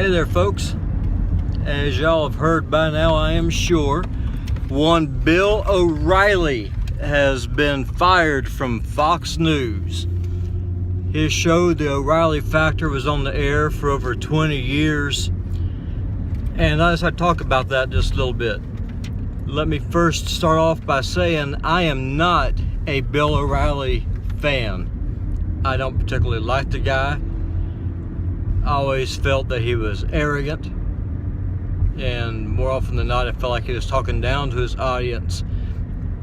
Hey there, folks. As y'all have heard by now, I am sure, one Bill O'Reilly has been fired from Fox News. His show, The O'Reilly Factor, was on the air for over 20 years. And as I talk about that just a little bit, let me first start off by saying I am not a Bill O'Reilly fan. I don't particularly like the guy. I always felt that he was arrogant, and more often than not I felt like he was talking down to his audience.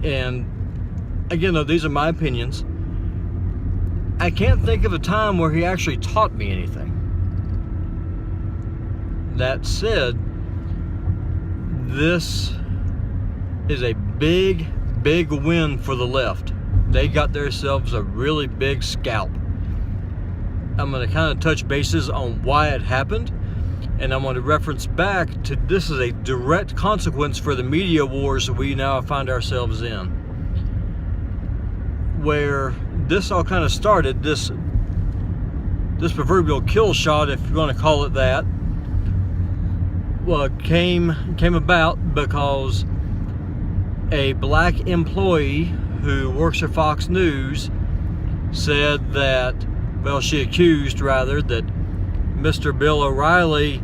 And again, though, these are my opinions. I can't think of a time where he actually taught me anything. That said, this is a big win for the left. They got themselves a really big scalp. I'm going to kind of touch bases on why it happened, and I'm going to reference back to this is a direct consequence for the media wars that we now find ourselves in. Where this all kind of started, this proverbial kill shot, if you want to call it that, well, came about because a black employee who works for Fox News said that, well, she accused rather, that Mr. Bill O'Reilly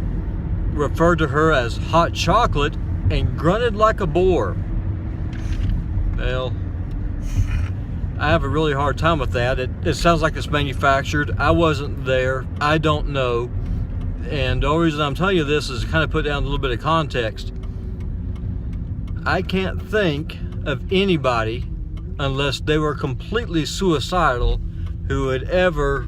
referred to her as hot chocolate and grunted like a boar. Well, I have a really hard time with that. It sounds like it's manufactured. I wasn't there. I don't know. And the only reason I'm telling you this is to kind of put down a little bit of context. I can't think of anybody, unless they were completely suicidal, who would ever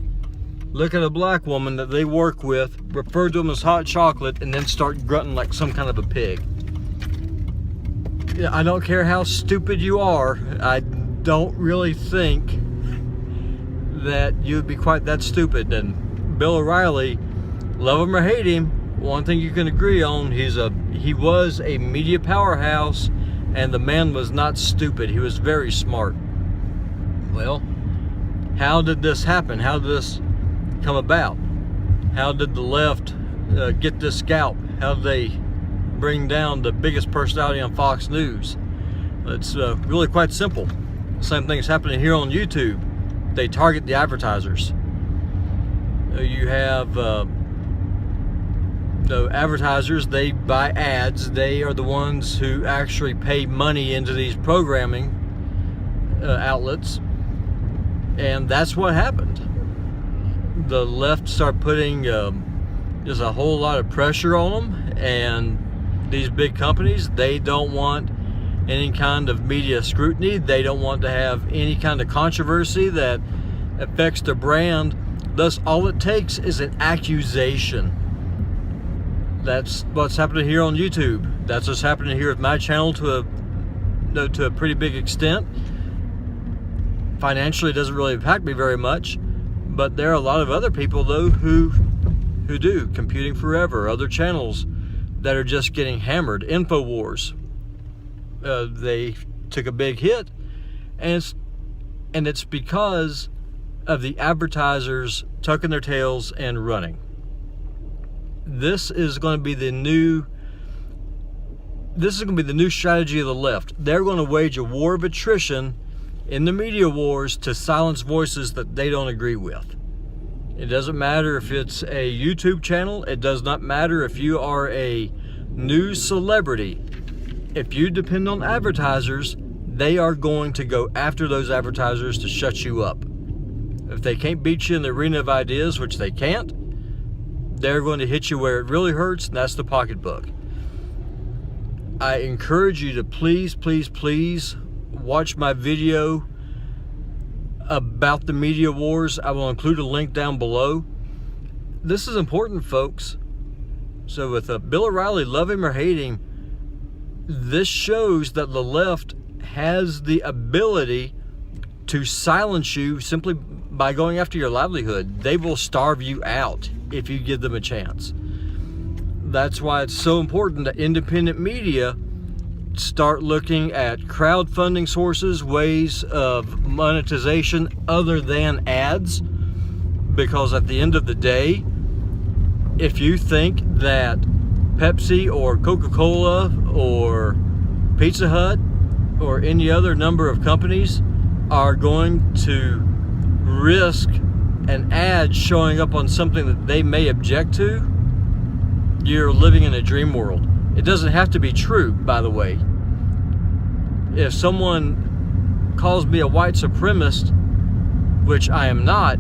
look at a black woman that they work with, refer to them as hot chocolate, and then start grunting like some kind of a pig. I don't care how stupid you are. I don't really think that you'd be quite that stupid. And Bill O'Reilly, love him or hate him, one thing you can agree on, he was a media powerhouse, and the man was not stupid. He was very smart. Well, how did this happen? How did this come about? How did the left get this scalp? How did they bring down the biggest personality on Fox News? It's really quite simple. Same thing is happening here on YouTube. They target the advertisers. You have the advertisers, they buy ads. They are the ones who actually pay money into these programming outlets. And that's what happened. The left started putting just a whole lot of pressure on them, and these big companies, they don't want any kind of media scrutiny. They don't want to have any kind of controversy that affects their brand. Thus, all it takes is an accusation. That's what's happening here on YouTube. That's what's happening here with my channel to a pretty big extent. Financially, it doesn't really impact me very much, but there are a lot of other people, though, who do. Computing Forever, other channels that are just getting hammered. InfoWars, they took a big hit, and it's because of the advertisers tucking their tails and running. This is going to be the new strategy of the left. They're going to wage a war of attrition in the media wars to silence voices that they don't agree with. It doesn't matter if it's a YouTube channel. It does not matter if you are a news celebrity. If you depend on advertisers, they are going to go after those advertisers to shut you up. If they can't beat you in the arena of ideas, which they can't, they're going to hit you where it really hurts, and that's the pocketbook. I encourage you to please watch my video about the media wars. I will include a link down below. This is important, folks. So with Bill O'Reilly, love him or hate him, this shows that the left has the ability to silence you simply by going after your livelihood. They will starve you out if you give them a chance. That's why it's so important that independent media start looking at crowdfunding sources, ways of monetization other than ads, because at the end of the day, if you think that Pepsi or Coca-Cola or Pizza Hut or any other number of companies are going to risk an ad showing up on something that they may object to, you're living in a dream world. It doesn't have to be true, by the way. If someone calls me a white supremacist, which I am not,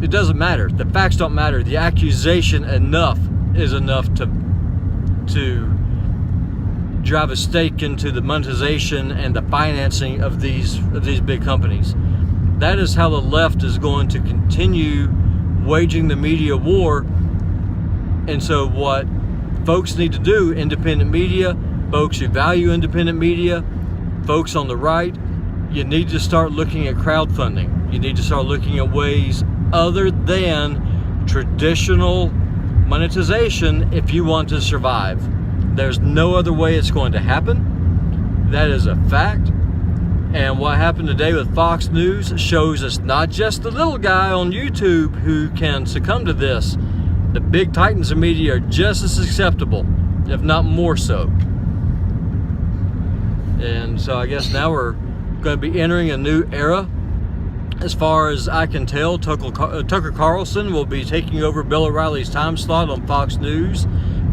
it doesn't matter. The facts don't matter. The accusation is enough to drive a stake into the monetization and the financing of these big companies. That is how the left is going to continue waging the media war. And so what folks need to do, independent media, folks who value independent media, folks on the right, you need to start looking at crowdfunding. You need to start looking at ways other than traditional monetization if you want to survive. There's no other way it's going to happen. That is a fact. And what happened today with Fox News shows us not just the little guy on YouTube who can succumb to this. The big titans of media are just as susceptible, if not more so. And so I guess now we're going to be entering a new era. As far as I can tell, Tucker Carlson will be taking over Bill O'Reilly's time slot on Fox News.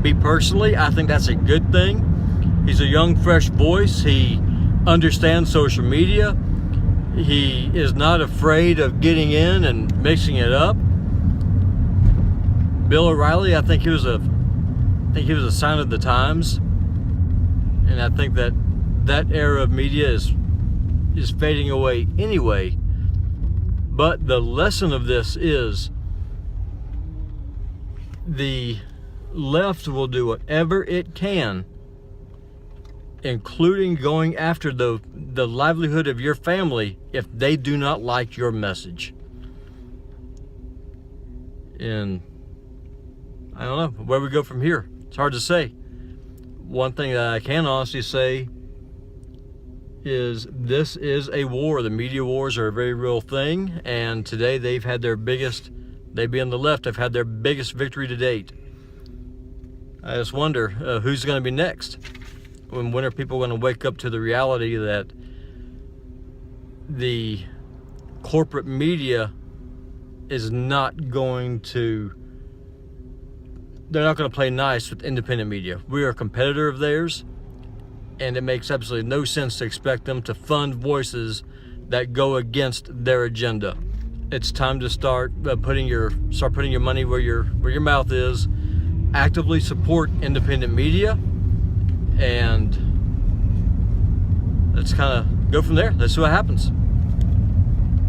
Me personally, I think that's a good thing. He's a young, fresh voice. He understands social media. He is not afraid of getting in and mixing it up. Bill O'Reilly, I think he was a sign of the times, and I think that era of media is fading away anyway. But the lesson of this is the left will do whatever it can, including going after the livelihood of your family, if they do not like your message. And I don't know where we go from here. It's hard to say. One thing that I can honestly say is this is a war. The media wars are a very real thing, and today they being the left, have had their biggest victory to date. I just wonder who's going to be next. When are people going to wake up to the reality that the corporate media is not going to, they're not going to play nice with independent media. We are a competitor of theirs, and it makes absolutely no sense to expect them to fund voices that go against their agenda. It's time to start putting your money where your mouth is. Actively support independent media, and let's kind of go from there. Let's see what happens.